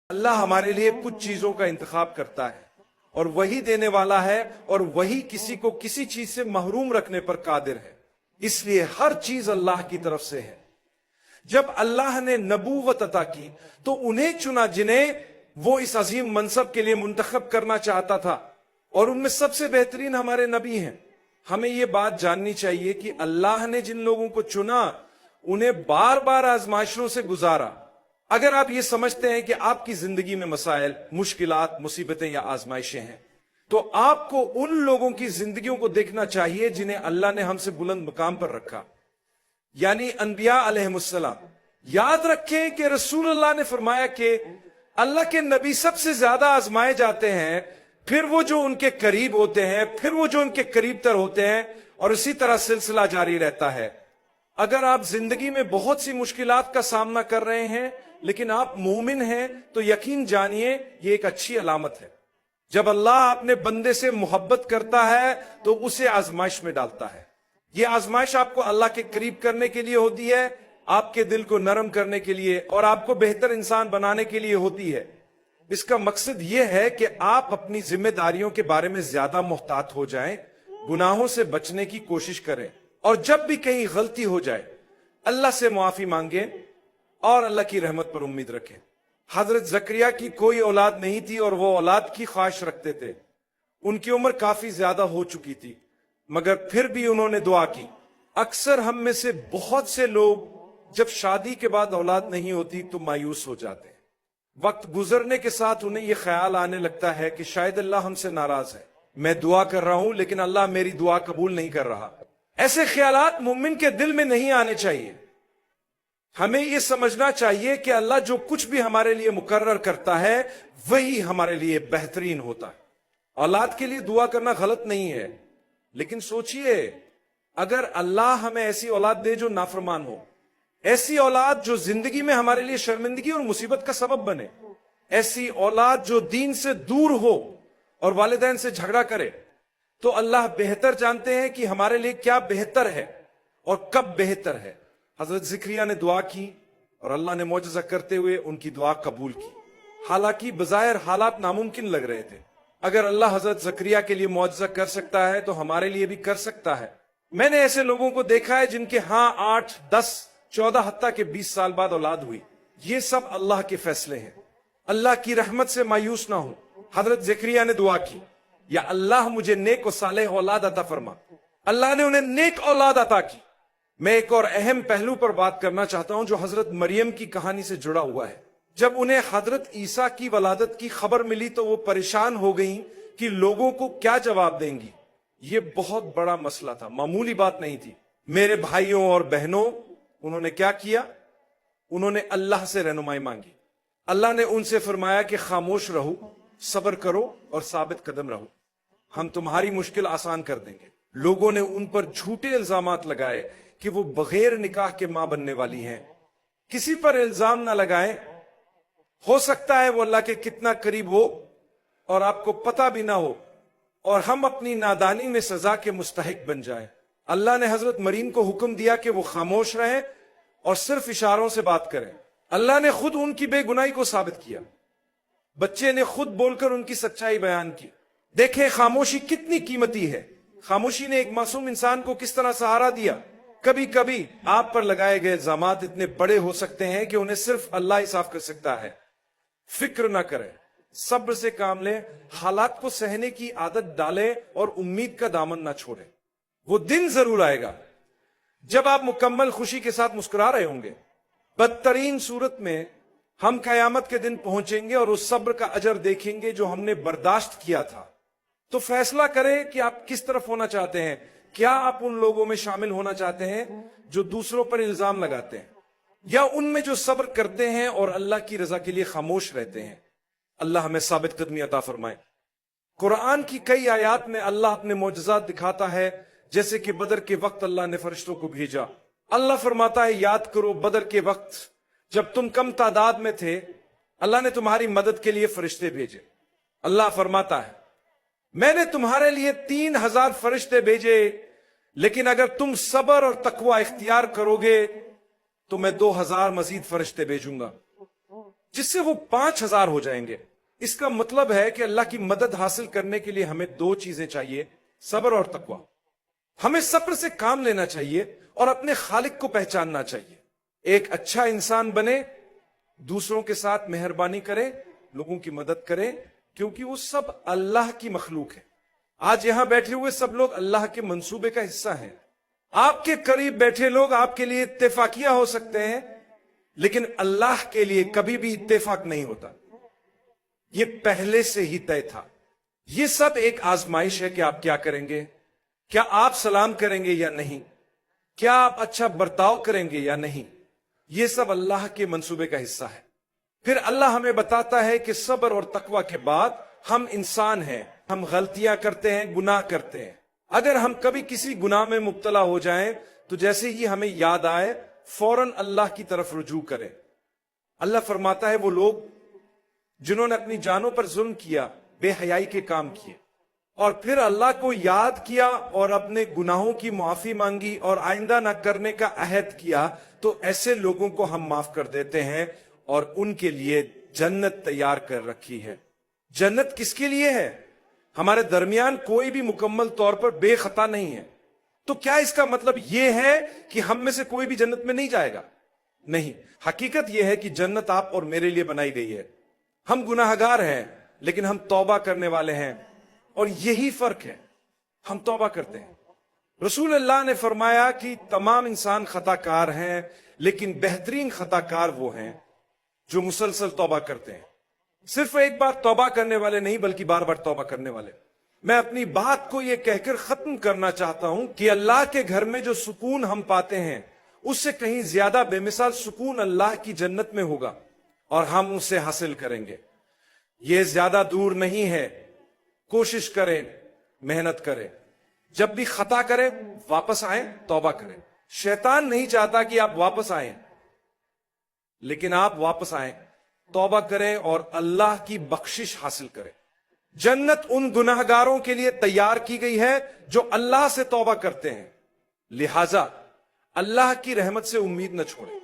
اللہ ہمارے لیے کچھ چیزوں کا انتخاب کرتا ہے اور وہی دینے والا ہے، اور وہی کسی کو کسی چیز سے محروم رکھنے پر قادر ہے۔ اس لیے ہر چیز اللہ کی طرف سے ہے۔ جب اللہ نے نبوت عطا کی تو انہیں چنا جنہیں وہ اس عظیم منصب کے لیے منتخب کرنا چاہتا تھا، اور ان میں سب سے بہترین ہمارے نبی ہیں۔ ہمیں یہ بات جاننی چاہیے کہ اللہ نے جن لوگوں کو چنا انہیں بار بار آزمائشوں سے گزارا۔ اگر آپ یہ سمجھتے ہیں کہ آپ کی زندگی میں مسائل، مشکلات، مصیبتیں یا آزمائشیں ہیں، تو آپ کو ان لوگوں کی زندگیوں کو دیکھنا چاہیے جنہیں اللہ نے ہم سے بلند مقام پر رکھا، یعنی انبیاء علیہ السلام۔ یاد رکھیں کہ رسول اللہ نے فرمایا کہ اللہ کے نبی سب سے زیادہ آزمائے جاتے ہیں، پھر وہ جو ان کے قریب ہوتے ہیں، پھر وہ جو ان کے قریب تر ہوتے ہیں، اور اسی طرح سلسلہ جاری رہتا ہے۔ اگر آپ زندگی میں بہت سی مشکلات کا سامنا کر رہے ہیں لیکن آپ مومن ہیں تو یقین جانیے یہ ایک اچھی علامت ہے۔ جب اللہ اپنے بندے سے محبت کرتا ہے تو اسے آزمائش میں ڈالتا ہے۔ یہ آزمائش آپ کو اللہ کے قریب کرنے کے لیے ہوتی ہے، آپ کے دل کو نرم کرنے کے لیے، اور آپ کو بہتر انسان بنانے کے لیے ہوتی ہے۔ اس کا مقصد یہ ہے کہ آپ اپنی ذمہ داریوں کے بارے میں زیادہ محتاط ہو جائیں، گناہوں سے بچنے کی کوشش کریں، اور جب بھی کہیں غلطی ہو جائے اللہ سے معافی مانگیں اور اللہ کی رحمت پر امید رکھیں۔ حضرت زکریا کی کوئی اولاد نہیں تھی اور وہ اولاد کی خواہش رکھتے تھے۔ ان کی عمر کافی زیادہ ہو چکی تھی، مگر پھر بھی انہوں نے دعا کی۔ اکثر ہم میں سے بہت سے لوگ جب شادی کے بعد اولاد نہیں ہوتی تو مایوس ہو جاتے ہیں۔ وقت گزرنے کے ساتھ انہیں یہ خیال آنے لگتا ہے کہ شاید اللہ ہم سے ناراض ہے، میں دعا کر رہا ہوں لیکن اللہ میری دعا قبول نہیں کر رہا۔ ایسے خیالات مومن کے دل میں نہیں آنے چاہیے۔ ہمیں یہ سمجھنا چاہیے کہ اللہ جو کچھ بھی ہمارے لیے مقرر کرتا ہے وہی ہمارے لیے بہترین ہوتا ہے۔ اولاد کے لیے دعا کرنا غلط نہیں ہے، لیکن سوچئے اگر اللہ ہمیں ایسی اولاد دے جو نافرمان ہو، ایسی اولاد جو زندگی میں ہمارے لیے شرمندگی اور مصیبت کا سبب بنے، ایسی اولاد جو دین سے دور ہو اور والدین سے جھگڑا کرے، تو اللہ بہتر جانتے ہیں کہ ہمارے لیے کیا بہتر ہے اور کب بہتر ہے۔ حضرت زکریا نے دعا کی اور اللہ نے معجزہ کرتے ہوئے ان کی دعا قبول کی، حالانکہ بظاہر حالات ناممکن لگ رہے تھے۔ اگر اللہ حضرت زکریا کے لیے معجزہ کر سکتا ہے تو ہمارے لیے بھی کر سکتا ہے۔ میں نے ایسے لوگوں کو دیکھا ہے جن کے ہاں 8، 10، 14، حتیٰ کہ 20 سال بعد اولاد ہوئی۔ یہ سب اللہ کے فیصلے ہیں۔ اللہ کی رحمت سے مایوس نہ ہو۔ حضرت زکریا نے دعا کی، یا اللہ مجھے نیک و صالح اولاد عطا فرما۔ اللہ نے انہیں نیک اولاد عطا کی۔ میں ایک اور اہم پہلو پر بات کرنا چاہتا ہوں جو حضرت مریم کی کہانی سے جڑا ہوا ہے۔ جب انہیں حضرت عیسیٰ کی ولادت کی خبر ملی تو وہ پریشان ہو گئیں کہ لوگوں کو کیا جواب دیں گی۔ یہ بہت بڑا مسئلہ تھا، معمولی بات نہیں تھی۔ میرے بھائیوں اور بہنوں، انہوں نے کیا کیا؟ انہوں نے اللہ سے رہنمائی مانگی۔ اللہ نے ان سے فرمایا کہ خاموش رہو، صبر کرو اور ثابت قدم رہو، ہم تمہاری مشکل آسان کر دیں گے۔ لوگوں نے ان پر جھوٹے الزامات لگائے کہ وہ بغیر نکاح کے ماں بننے والی ہیں۔ کسی پر الزام نہ لگائیں، ہو سکتا ہے وہ اللہ کے کتنا قریب ہو اور آپ کو پتہ بھی نہ ہو، اور ہم اپنی نادانی میں سزا کے مستحق بن جائیں۔ اللہ نے حضرت مریم کو حکم دیا کہ وہ خاموش رہیں اور صرف اشاروں سے بات کریں۔ اللہ نے خود ان کی بے گناہی کو ثابت کیا۔ بچے نے خود بول کر ان کی سچائی بیان کی۔ دیکھیں خاموشی کتنی قیمتی ہے۔ خاموشی نے ایک معصوم انسان کو کس طرح سہارا دیا۔ کبھی کبھی آپ پر لگائے گئے الزامات اتنے بڑے ہو سکتے ہیں کہ انہیں صرف اللہ ہی صاف کر سکتا ہے۔ فکر نہ کریں، صبر سے کام لیں، حالات کو سہنے کی عادت ڈالیں اور امید کا دامن نہ چھوڑیں۔ وہ دن ضرور آئے گا جب آپ مکمل خوشی کے ساتھ مسکرا رہے ہوں گے۔ بدترین صورت میں ہم قیامت کے دن پہنچیں گے اور اس صبر کا اجر دیکھیں گے جو ہم نے برداشت کیا تھا۔ تو فیصلہ کریں کہ آپ کس طرف ہونا چاہتے ہیں۔ کیا آپ ان لوگوں میں شامل ہونا چاہتے ہیں جو دوسروں پر الزام لگاتے ہیں، یا ان میں جو صبر کرتے ہیں اور اللہ کی رضا کے لیے خاموش رہتے ہیں؟ اللہ ہمیں ثابت قدمی عطا فرمائے۔ قرآن کی کئی آیات میں اللہ اپنے معجزات دکھاتا ہے، جیسے کہ بدر کے وقت اللہ نے فرشتوں کو بھیجا۔ اللہ فرماتا ہے یاد کرو بدر کے وقت جب تم کم تعداد میں تھے، اللہ نے تمہاری مدد کے لیے فرشتے بھیجے۔ اللہ فرماتا ہے میں نے تمہارے لیے 3000 فرشتے بھیجے، لیکن اگر تم صبر اور تقوی اختیار کرو گے تو میں 2000 مزید فرشتے بھیجوں گا۔ جس سے وہ 5000 ہو جائیں گے. اس کا مطلب ہے کہ اللہ کی مدد حاصل کرنے کے لیے ہمیں 2 چیزیں چاہیے، صبر اور تقوی. ہمیں صبر سے کام لینا چاہیے اور اپنے خالق کو پہچاننا چاہیے. ایک اچھا انسان بنے، دوسروں کے ساتھ مہربانی کرے، لوگوں کی مدد کرے، کیونکہ وہ سب اللہ کی مخلوق ہے. آج یہاں بیٹھے ہوئے سب لوگ اللہ کے منصوبے کا حصہ ہیں. آپ کے قریب بیٹھے لوگ آپ کے لیے اتفاقیہ ہو سکتے ہیں، لیکن اللہ کے لیے کبھی بھی اتفاق نہیں ہوتا. یہ پہلے سے ہی طے تھا. یہ سب ایک آزمائش ہے کہ آپ کیا کریں گے. کیا آپ سلام کریں گے یا نہیں؟ کیا آپ اچھا برتاؤ کریں گے یا نہیں؟ یہ سب اللہ کے منصوبے کا حصہ ہے. پھر اللہ ہمیں بتاتا ہے کہ صبر اور تقوی کے بعد ہم انسان ہیں، ہم غلطیاں کرتے ہیں، گناہ کرتے ہیں. اگر ہم کبھی کسی گناہ میں مبتلا ہو جائیں تو جیسے ہی ہمیں یاد آئے فوراً اللہ کی طرف رجوع کریں. اللہ فرماتا ہے وہ لوگ جنہوں نے اپنی جانوں پر ظلم کیا، بے حیائی کے کام کیے، اور پھر اللہ کو یاد کیا اور اپنے گناہوں کی معافی مانگی اور آئندہ نہ کرنے کا عہد کیا، تو ایسے لوگوں کو ہم معاف کر دیتے ہیں اور ان کے لیے جنت تیار کر رکھی ہے. جنت کس کے لیے ہے؟ ہمارے درمیان کوئی بھی مکمل طور پر بے خطا نہیں ہے. تو کیا اس کا مطلب یہ ہے کہ ہم میں سے کوئی بھی جنت میں نہیں جائے گا؟ نہیں. حقیقت یہ ہے کہ جنت آپ اور میرے لیے بنائی گئی ہے. ہم گناہگار ہیں لیکن ہم توبہ کرنے والے ہیں، اور یہی فرق ہے، ہم توبہ کرتے ہیں. رسول اللہ نے فرمایا کہ تمام انسان خطا کار ہیں، لیکن بہترین خطا کار وہ ہیں جو مسلسل توبہ کرتے ہیں. صرف ایک بار توبہ کرنے والے نہیں بلکہ بار بار توبہ کرنے والے. میں اپنی بات کو یہ کہہ کر ختم کرنا چاہتا ہوں کہ اللہ کے گھر میں جو سکون ہم پاتے ہیں اس سے کہیں زیادہ بے مثال سکون اللہ کی جنت میں ہوگا، اور ہم اسے حاصل کریں گے. یہ زیادہ دور نہیں ہے. کوشش کریں، محنت کریں. جب بھی خطا کریں واپس آئیں، توبہ کریں. شیطان نہیں چاہتا کہ آپ واپس آئیں، لیکن آپ واپس آئیں، توبہ کریں اور اللہ کی بخشش حاصل کریں. جنت ان گناہگاروں کے لیے تیار کی گئی ہے جو اللہ سے توبہ کرتے ہیں. لہذا اللہ کی رحمت سے امید نہ چھوڑیں.